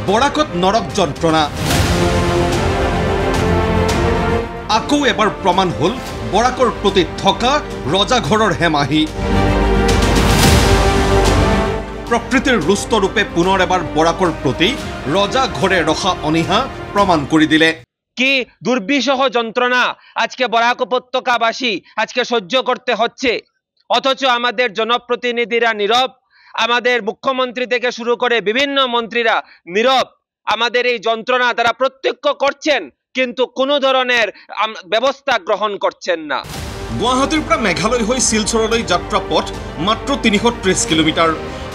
বৰাকত নৰক যন্ত্ৰণা আকৌ এবাৰ প্ৰমাণ হল বৰাকৰ প্ৰতি থকা ৰজাঘৰৰ হেমাহি প্ৰকৃতিৰ ৰুষ্ট ৰূপে পুনৰ এবাৰ বৰাকৰ প্ৰতি ৰজাঘৰে ৰখা অনিহা প্ৰমাণ কৰি দিলে কি দুর্বিষহ যন্ত্রণা আজকে বরাক উপত্যকাবাসী আজকে সহ্য করতে হচ্ছে অথচ আমাদের জনপ্রতিনিধিরা নীরব আমাদের মুখ্যমন্ত্রী থেকে শুরু করে বিভিন্ন মন্ত্রীরা নীরব আমাদের এই যন্ত্রণা তারা প্রত্যক্ষ করছেন কিন্তু কোনো ধরনের ব্যবস্থা গ্রহণ করছেন না গুৱাহাটীৰ পৰা মেঘালয় হৈ শিলচৰলৈ যাত্ৰা পথ মাত্ৰ ৩৩০ কিলোমিটাৰ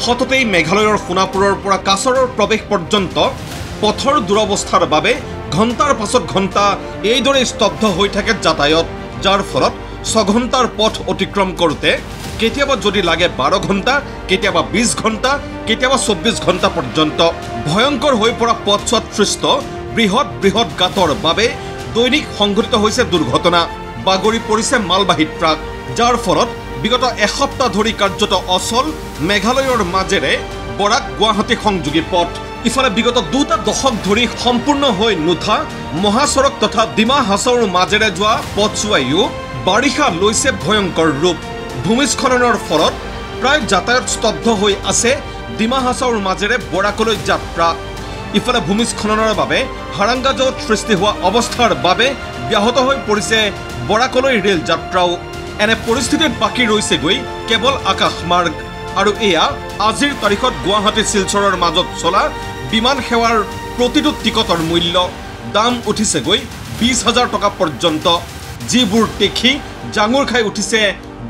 সততেই মেঘালয়ৰ সোণাপুৰৰ পৰা কাছৰৰ প্ৰৱেশ পৰ্যন্ত পথৰ দুৰৱস্থাৰ বাবে ঘণ্টাৰ পাছত ঘণ্টা এইদৰে স্তব্ধ হৈ থাকে যাতায়াত যাৰ ফলত 6 ঘণ্টাৰ পথ অতিক্ৰম কৰোঁতে কেতিয়াবা যদি লাগে 12 ঘণ্টা কেতিয়াবা 20 ঘণ্টা কেতিয়াবা 24 ঘণ্টা পৰ্যন্ত ভয়ংকৰ হৈ পৰা পথছোৱাত সৃষ্ট বৃহৎ বৃহৎ গাঁতৰ বাবে দৈনিক সংঘটিত হৈছে দুৰ্ঘটনা বাগৰি পৰিছে মালবাহী ট্ৰাক যাৰ ফলত বিগত এসপ্তাহ ধৰি কাৰ্যত অচল মেঘালয়ৰ মাজেৰে বৰাক গুৱাহাটী সংযোগী পথ ইফালে বিগত 2 দশক ধৰি সম্পূৰ্ণ হৈ নুঠা মহাসড়ক তথা ডিমা হাছাওৰ মাজেৰে যোৱা পথছোৱাইও বাৰিষা লৈছে ভয়ংকৰ ৰূপ ভূমিস্খলনৰ ফলত প্ৰায় যাতায়াত স্তব্ধ হৈ আছে ডিমা হাছাওৰ মাজেৰে বৰাকলৈ যাত্ৰা ইফালে ভূমিস্খলনৰ বাবে হাৰাংগাজত সৃষ্টি হোৱা অৱস্থাৰ বাবে ব্যাহত হৈ পৰিছে বৰাকলৈ ৰেল যাত্ৰাও এনে পৰিস্থিতিত বাকী ৰৈছে গৈ কেৱল আকাশমাৰ্গ আৰু এয়া আজিৰ তাৰিখত গুৱাহাটী শিলচৰৰ মাজত চলা বিমান সেৱাৰ প্ৰতিটো টিকটৰ মূল্য দাম উঠিছে গৈ 20,000 টকা পৰ্যন্ত যিবোৰ দেখি জাঙুৰ খাই উঠিছে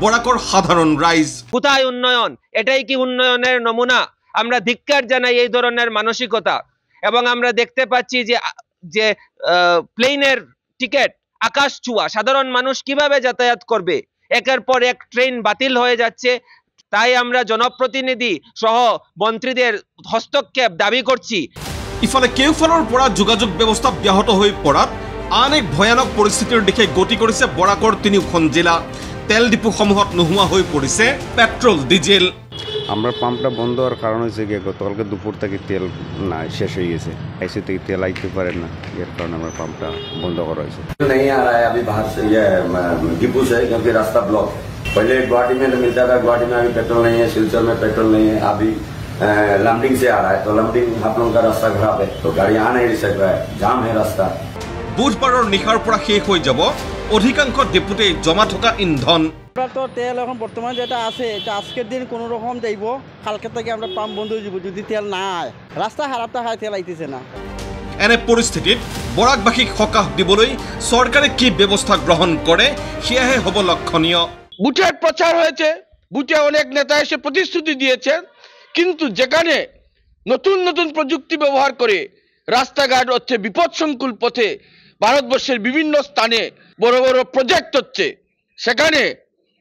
বৰাকৰ সাধাৰণ ৰাইজ কোথায় উন্নয়ন এটাই কি উন্নয়নের নমুনা আমরা ধিক্কার জানাই এই ধরনের মানসিকতা এবং আমরা দেখতে পাচ্ছি যে প্লেনের টিকিট আকাশ ছোঁয়া সাধারণ মানুষ কিভাবে যাতায়াত করবে একের পর এক ট্রেন বাতিল হয়ে যাচ্ছে তাই আমরা জনপ্রতিনিধি সহ মন্ত্রীদের হস্তক্ষেপ দাবি করছি ইফালে কেউফালৰ পৰা যোগাযোগ ব্যৱস্থা ব্যাহত হৈ পৰাত আন এক ভয়ানক পৰিস্থিতিৰ দিশে গতি কৰিছে বৰাকৰ তিনিখন জিলা তেল ডিপুসমূহত নোহোৱা হৈ পৰিছে পেট্ৰল ডিজেল আমরা পাম্পটা বন্ধ হওয়ার কারণ হচ্ছে গিয়ে গতকালকে দুপুর থেকে তেল না শেষ হয়ে গেছে আইসি থেকে তেল আইতে পারে না এর কারণে আমার পাম্পটা বন্ধ করা হয়েছে नहीं आ रहा है अभी बाहर से ये डिपू से क्योंकि रास्ता ब्लॉक पहले गुवाहाटी में मिलता था गुवाहाटी में अभी पेट्रोल नहीं है सिलचर में पेट्रोल नहीं है अभी लमडिंग से आ रहा है तो लमडिंग आप लोगों का रास्ता खराब है तो गाड़ी आ नहीं सक रहा है जाम है रास्ता বুধবাৰৰ নিশাৰ পৰা শেষ হৈ যাব অধিকাংশ ডিপুতে জমা থকা ইন্ধন তো তেল এখন বর্তমানে যেটা আছে এটা আজকের দিন কোনো রকম যাইব কালকে থেকে আমরা পাম্প বন্ধ হয়ে যাব যদি তেল না আয় রাস্তা খারাপ হয় তেল আইতেছে না এনে পৰিস্থিতিত বৰাকবাসীক সকাহ দিবলৈ চৰকাৰে কি ব্যৱস্থা গ্ৰহণ কৰে সেয়াহে হ'ব লক্ষণীয় বুথের প্রচার হয়েছে বুথে অনেক নেতা এসে প্রতিশ্রুতি দিয়েছেন কিন্তু যেখানে নতুন নতুন প্রযুক্তি ব্যবহার করে রাস্তাঘাট হচ্ছে বিপদসংকুল পথে ভারতবর্ষের বিভিন্ন স্থানে বড় বড় প্রজেক্ট হচ্ছে সেখানে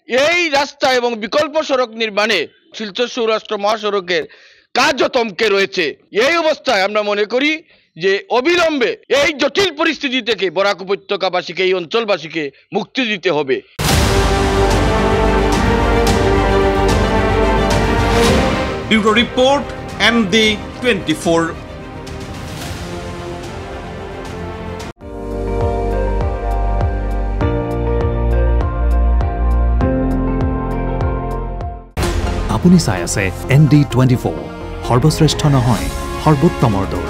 এই রাস্তা এবং বিকল্প সড়ক নির্মাণে শিলচর সৌরাষ্ট্র মহাসড়কের কাজও থমকে রয়েছে এই অবস্থায় আমরা মনে করি যে অবিলম্বে এই জটিল পরিস্থিতি থেকে বরাক উপত্যকাবাসীকে এই অঞ্চলবাসীকে মুক্তি দিতে হবে ব্যুরো রিপোর্ট ND24আপুনি চাই আছে ND24 সৰ্বশ্ৰেষ্ঠ নহয় সৰ্বোত্তমৰ দৌৰ